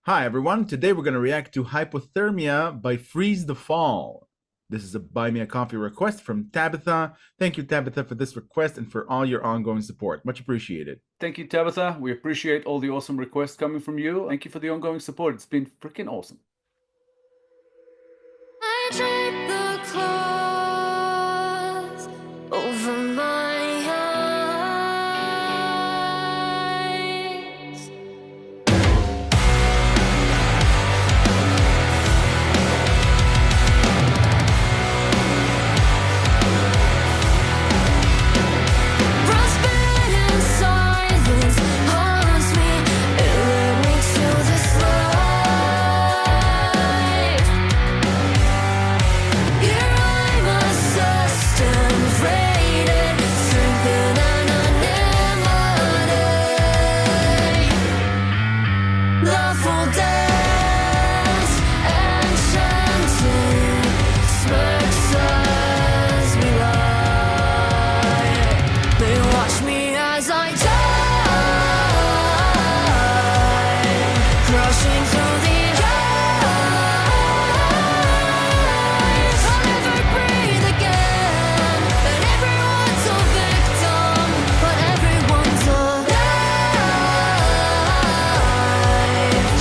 Hi everyone, today we're going to react to Hypothermia by Freeze the Fall. This is a Buy Me a Coffee request from Tabitha. Thank you, Tabitha, for this request and for all your ongoing support. Much appreciated. Thank you, Tabitha. We appreciate all the awesome requests coming from you. Thank you for the ongoing support. It's been freaking awesome. I drape the cloth over my eyes. Frostbite and silence haunts me. It led me to this life. Here I'm assessed and rated, strengthened and unlimited. Love will dance, enchanted, smirks as we lie. They watch me as I die, crushing through the eyes. I'll never breathe again, and everyone's a victim, but everyone's alive.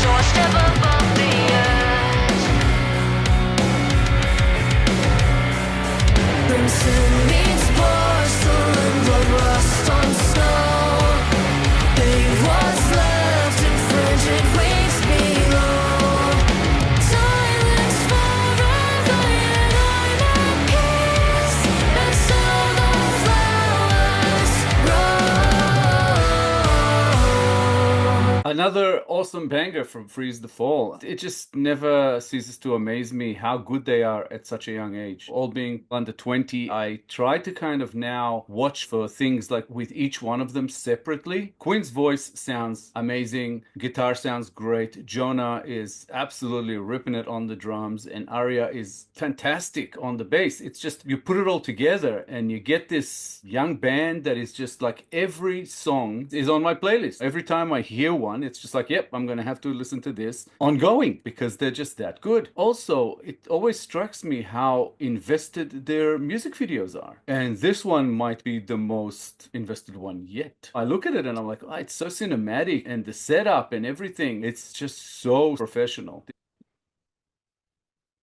So I step above the edge. Crimson meets porcelain, blood rust on snow. Leave what's left in frigid weeks below. Silence forever, and I'm at peace. And so the flowers grow. Another awesome banger from Freeze the Fall. It just never ceases to amaze me how good they are at such a young age. All being under 20, I try to kind of now watch for things like with each one of them separately. Quinn's voice sounds amazing. Guitar sounds great. Jonah is absolutely ripping it on the drums, and Arya is fantastic on the bass. It's just, you put it all together and you get this young band that is just like, every song is on my playlist. Every time I hear one, it's just like, yep, I'm gonna have to listen to this ongoing because they're just that good. Also, it always strikes me how invested their music videos are. And this one might be the most invested one yet. I look at it and I'm like, oh, it's so cinematic, and the setup and everything, it's just so professional.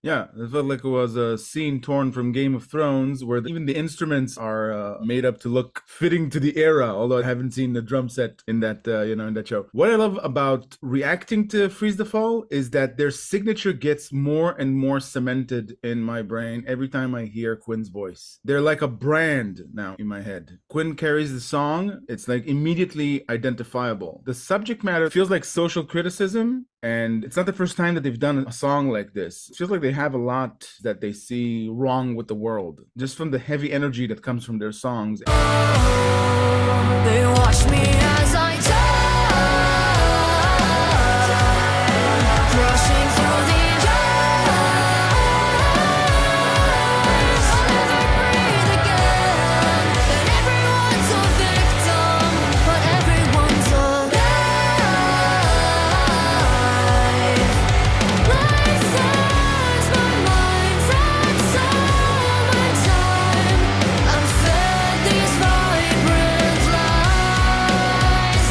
Yeah, it felt like it was a scene torn from Game of Thrones, where even the instruments are made up to look fitting to the era. Although I haven't seen the drum set in that, in that show. What I love about reacting to Freeze the Fall is that their signature gets more and more cemented in my brain every time I hear Quinn's voice. They're like a brand now in my head. Quinn carries the song; it's like immediately identifiable. The subject matter feels like social criticism. And it's not the first time that they've done a song like this. It feels like they have a lot that they see wrong with the world, just from the heavy energy that comes from their songs. They watch me as I die, crushing through the eyes. I'll never breathe again, and everyone's a victim, but everyone's alive. Life flies, my mind's outside my time. I'm fed these vibrant lies.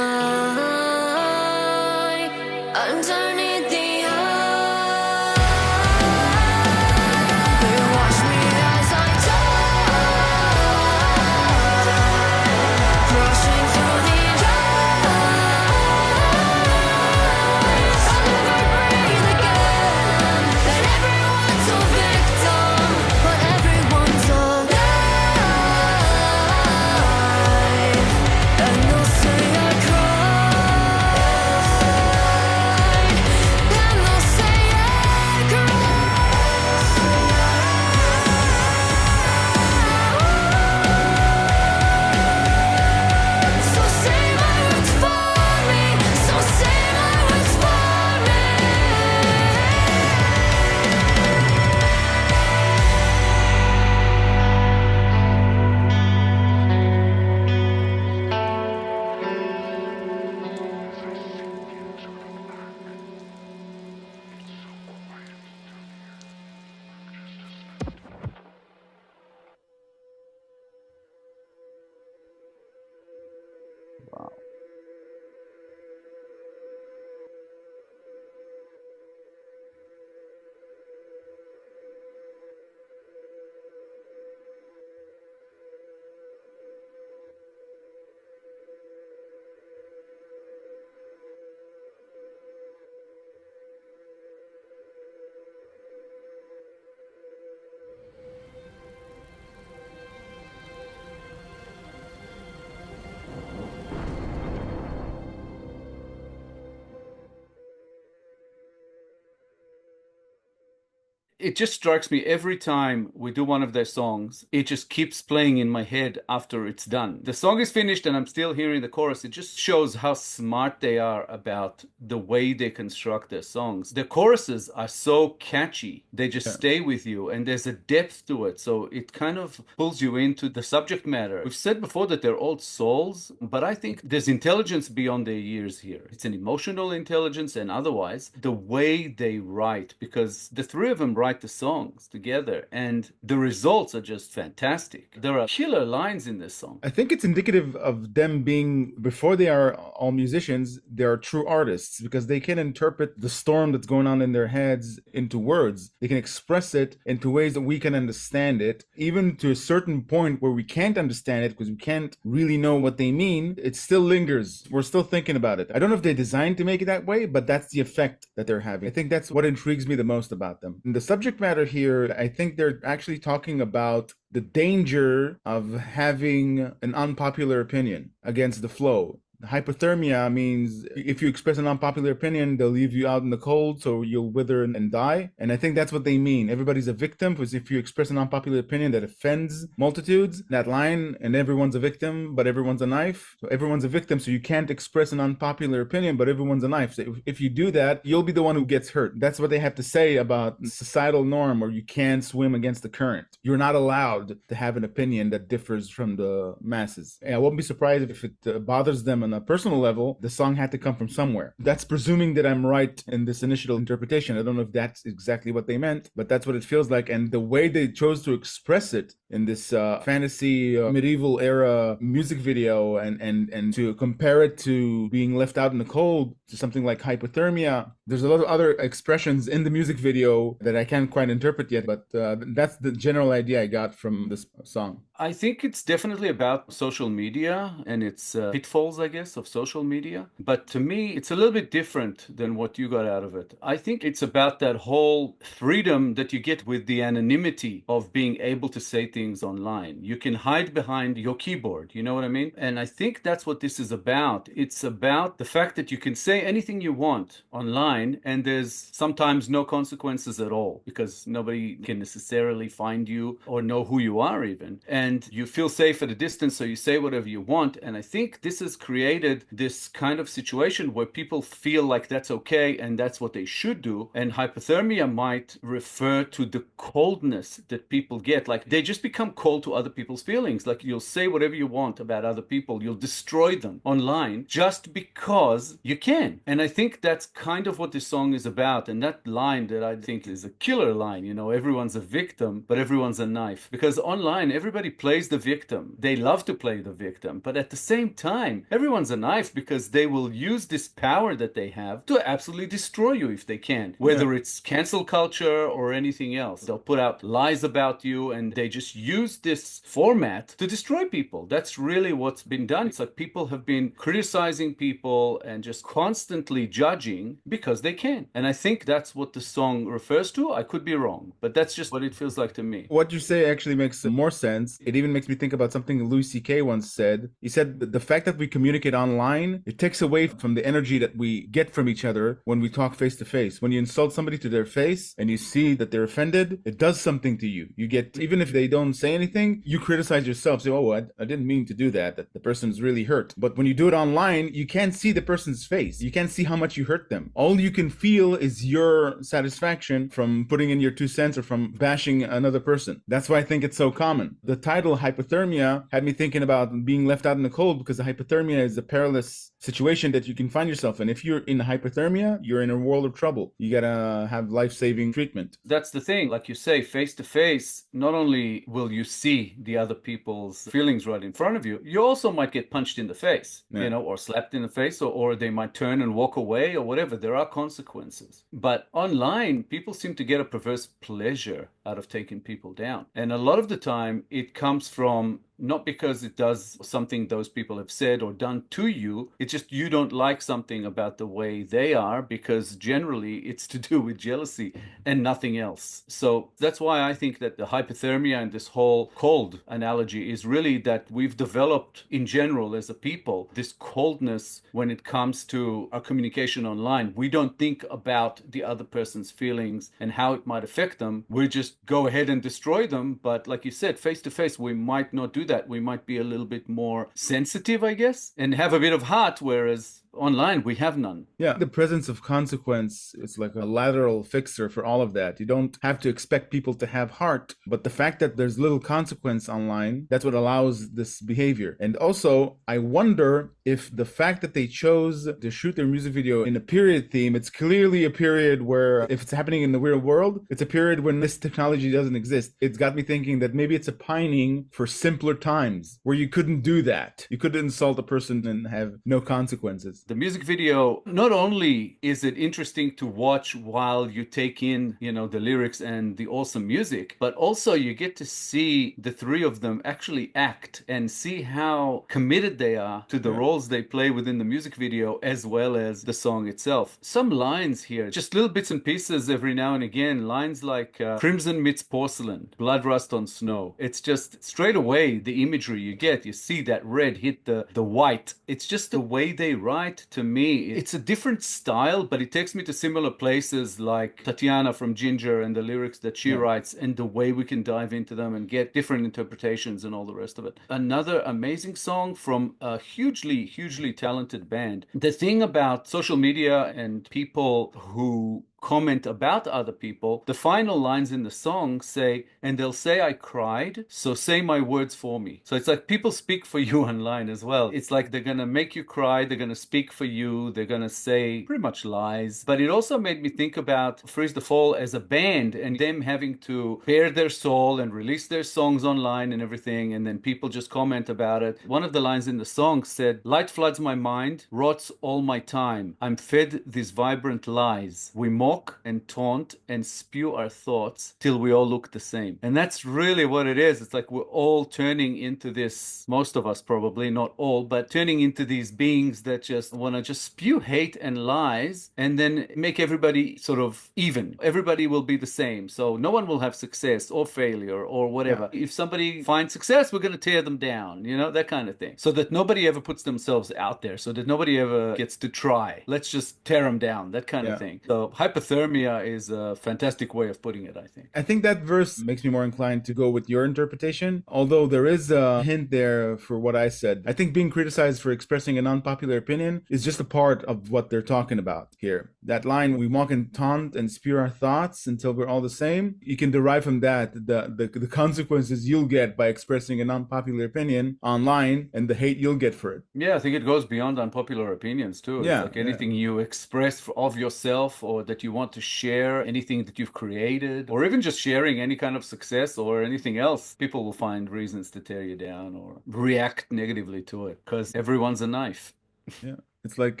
It just strikes me every time we do one of their songs, it just keeps playing in my head after it's done. The song is finished and I'm still hearing the chorus. It just shows how smart they are about the way they construct their songs. The choruses are so catchy. They just stay with you and there's a depth to it. So it kind of pulls you into the subject matter. We've said before that they're old souls, but I think there's intelligence beyond their years here. It's an emotional intelligence and otherwise the way they write, because the three of them write the songs together and the results are just fantastic. There are killer lines in this song. I think it's indicative of them being, before they are all musicians, they are true artists because they can interpret the storm that's going on in their heads into words. They can express it into ways that we can understand it, even to a certain point where we can't understand it because we can't really know what they mean. It still lingers. We're still thinking about it. I don't know if they designed to make it that way, but that's the effect that they're having. I think that's what intrigues me the most about them. And the subject matter here, I think they're actually talking about the danger of having an unpopular opinion against the flow. Hypothermia means if you express an unpopular opinion, they'll leave you out in the cold, so you'll wither and die. And I think that's what they mean. Everybody's a victim, because if you express an unpopular opinion that offends multitudes, that line, and everyone's a victim, but everyone's a knife. So everyone's a victim, so you can't express an unpopular opinion, but everyone's a knife. So if you do that, you'll be the one who gets hurt. That's what they have to say about societal norm, or you can't swim against the current. You're not allowed to have an opinion that differs from the masses. And I won't be surprised if it bothers them on a personal level. The song had to come from somewhere. That's presuming that I'm right in this initial interpretation. I don't know if that's exactly what they meant, but that's what it feels like. And the way they chose to express it in this fantasy medieval era music video, and to compare it to being left out in the cold, to something like hypothermia. There's a lot of other expressions in the music video that I can't quite interpret yet, but that's the general idea I got from this song. I think it's definitely about social media and its pitfalls, I guess, of social media. But to me, it's a little bit different than what you got out of it. I think it's about that whole freedom that you get with the anonymity of being able to say things online. You can hide behind your keyboard, you know what I mean? And I think that's what this is about. It's about the fact that you can say anything you want online and there's sometimes no consequences at all because nobody can necessarily find you or know who you are even. And you feel safe at a distance, so you say whatever you want. And I think this has created this kind of situation where people feel like that's okay and that's what they should do. And hypothermia might refer to the coldness that people get. Like they just become cold to other people's feelings. Like you'll say whatever you want about other people. You'll destroy them online just because you can. And I think that's kind of what this song is about. And that line that I think is a killer line, you know, everyone's a victim, but everyone's a knife. Because online, everybody plays the victim. They love to play the victim. But at the same time, everyone's a knife because they will use this power that they have to absolutely destroy you if they can. Whether it's cancel culture or anything else. They'll put out lies about you and they just use this format to destroy people. That's really what's been done. It's like people have been criticizing people and just constantly judging because they can. And I think that's what the song refers to. I could be wrong, but that's just what it feels like to me. What you say actually makes more sense. It even makes me think about something Louis C.K. once said. He said that the fact that we communicate online, it takes away from the energy that we get from each other when we talk face to face. When you insult somebody to their face and you see that they're offended, it does something to you. You get, even if they don't say anything, you criticize yourself. Say, oh, I didn't mean to do that. That the person's really hurt. But when you do it online, you can't see the person's face. You can't see how much you hurt them. All you can feel is your satisfaction from putting in your 2 cents or from bashing another person. That's why I think it's so common. The title hypothermia had me thinking about being left out in the cold because the hypothermia is a perilous situation that you can find yourself in. If you're in hypothermia, you're in a world of trouble. You gotta have life-saving treatment. That's the thing. Like you say, face to face, not only will you see the other people's feelings right in front of you, you also might get punched in the face, you know, or slapped in the face, or they might turn and walk away or whatever. There are consequences. But online, people seem to get a perverse pleasure out of taking people down. And a lot of the time, it comes from not because it does something those people have said or done to you. It's just you don't like something about the way they are, because generally it's to do with jealousy and nothing else. So that's why I think that the hypothermia and this whole cold analogy is really that we've developed in general as a people this coldness when it comes to our communication online. We don't think about the other person's feelings and how it might affect them. We just go ahead and destroy them. But like you said, face to face, we might not do that. We might be a little bit more sensitive, I guess, and have a bit of heart, whereas online we have none. Yeah, the presence of consequence is like a lateral fixer for all of that. You don't have to expect people to have heart, but the fact that there's little consequence online, that's what allows this behavior. And also, I wonder if the fact that they chose to shoot their music video in a period theme, it's clearly a period where, if it's happening in the real world, it's a period when this technology doesn't exist. It's got me thinking that maybe it's a pining for simpler times where you couldn't do that. You couldn't insult a person and have no consequences. The music video, not only is it interesting to watch while you take in, the lyrics and the awesome music, but also you get to see the three of them actually act and see how committed they are to the roles they play within the music video as well as the song itself. Some lines here, just little bits and pieces every now and again, lines like crimson meets porcelain, blood rust on snow. It's just straight away the imagery you get. You see that red hit the white. It's just the way they write. To me, it's a different style, but it takes me to similar places like Tatiana from Ginger and the lyrics that she writes, and the way we can dive into them and get different interpretations and all the rest of it. Another amazing song from a hugely, hugely talented band. The thing about social media and people who comment about other people, the final lines in the song say, and they'll say I cried, so say my words for me. So it's like people speak for you online as well. It's like they're gonna make you cry, they're gonna speak for you, they're gonna say pretty much lies. But it also made me think about Freeze the Fall as a band and them having to bare their soul and release their songs online and everything, and then people just comment about it. One of the lines in the song said, light floods my mind, rots all my time. I'm fed these vibrant lies. We mock and taunt and spew our thoughts till we all look the same. And that's really what it is. It's like we're all turning into this, most of us probably, not all, but turning into these beings that just want to just spew hate and lies and then make everybody sort of even. Everybody will be the same. So no one will have success or failure or whatever. If somebody finds success, we're going to tear them down, that kind of thing. So that nobody ever puts themselves out there, so that nobody ever gets to try. Let's just tear them down, that kind of thing. So hypothermia is a fantastic way of putting it, I think. I think that verse makes me more inclined to go with your interpretation, although there is a hint there for what I said. I think being criticized for expressing an unpopular opinion is just a part of what they're talking about here. That line, we mock and taunt and spew our thoughts until we're all the same, you can derive from that the consequences you'll get by expressing an unpopular opinion online and the hate you'll get for it. Yeah, I think it goes beyond unpopular opinions too. It's like anything you express of yourself or that you want to share, anything that you've created, or even just sharing any kind of success or anything else, people will find reasons to tear you down or react negatively to it because everyone's a knife. Yeah. It's like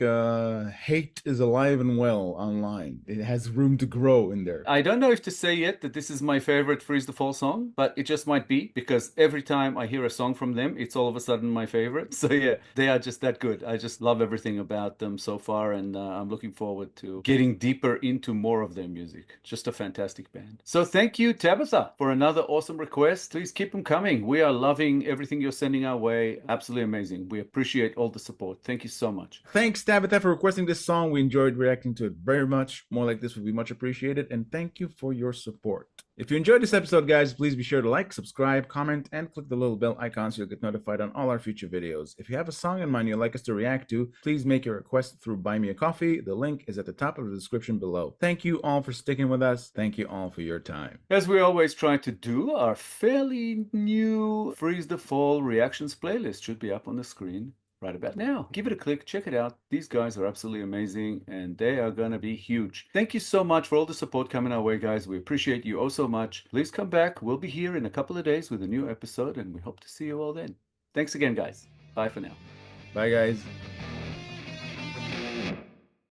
hate is alive and well online. It has room to grow in there. I don't know if to say yet that this is my favorite Freeze the Fall song, but it just might be, because every time I hear a song from them, it's all of a sudden my favorite. So yeah, they are just that good. I just love everything about them so far, and I'm looking forward to getting deeper into more of their music. Just a fantastic band. So thank you, Tabitha, for another awesome request. Please keep them coming. We are loving everything you're sending our way. Absolutely amazing. We appreciate all the support. Thank you so much. Thanks, Tabitha, for requesting this song. We enjoyed reacting to it very much. More like this would be much appreciated. And thank you for your support. If you enjoyed this episode, guys, please be sure to like, subscribe, comment, and click the little bell icon so you'll get notified on all our future videos. If you have a song in mind you'd like us to react to, please make your request through BuyMeACoffee. The link is at the top of the description below. Thank you all for sticking with us. Thank you all for your time. As we always try to do, our fairly new Freeze the Fall reactions playlist should be up on the screen right about now. Give it a click, check it out. These guys are absolutely amazing and they are gonna be huge. Thank you so much for all the support coming our way, guys. We appreciate you oh so much. Please come back. We'll be here in a couple of days with a new episode and we hope to see you all then. Thanks again, guys. Bye for now. Bye, guys.